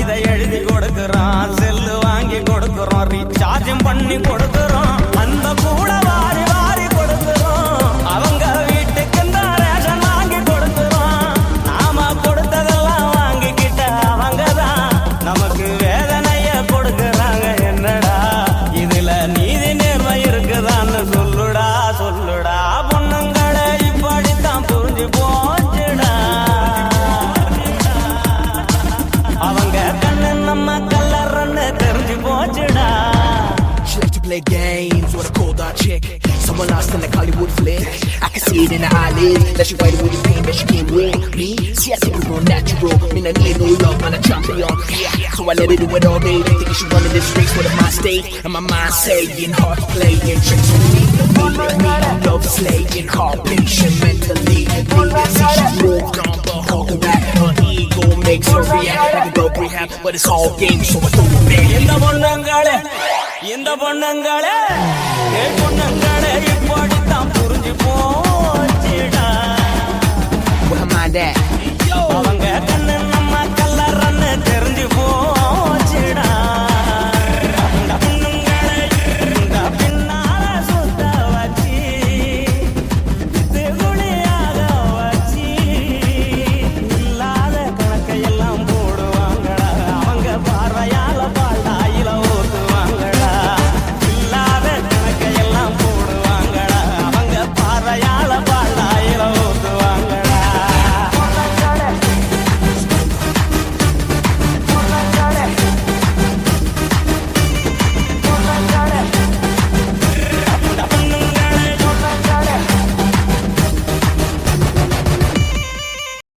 கவிதை எழுதி கொடுக்கிறோம், செல்லு வாங்கி கொடுக்கிறோம், ரீசார்ஜும் பண்ணி கொடுக்கிறோம், அந்த கூட வாரி வாரி கொடுக்கிறோம். அவங்க வீட்டுக்கு தான் ரேஷன் வாங்கி கொடுக்கிறோம். நாம கொடுத்ததெல்லாம் வாங்கிக்கிட்ட அவங்க தான் நமக்கு வேதனைய கொடுக்கறாங்க. என்னடா இதுல நீதி நேர்மை இருக்குதான்னு சொல்லுடா சொல்லுடா. பொண்ணுங்களை இப்படித்தான் புரிஞ்சு போச்சுடா. அவங்க கண்ணு நம்ம கல்லறன்னு தெரிஞ்சு போச்சுடா. She like to play games with a cold hard chick. Someone lost in the Hollywood flick. I can see it in her eyelids that she white with the pain, but she can't win me. See, I think it's real natural. Me not need no love, man, I champion. Yeah, so I let her do it all day. Thinking she running this race with a mind state and my mind saying, heart playing tricks on me. Me, love slaying, heart patient mentally. Me, see she's moved on, but hold her back. Her ego makes her react like a dope rehab, but it's all games, so I throw it back. இந்த பொண்ணுங்களே இப்படித்தான் புரிஞ்சு போச்சுடா. Where her mind at? அவங்க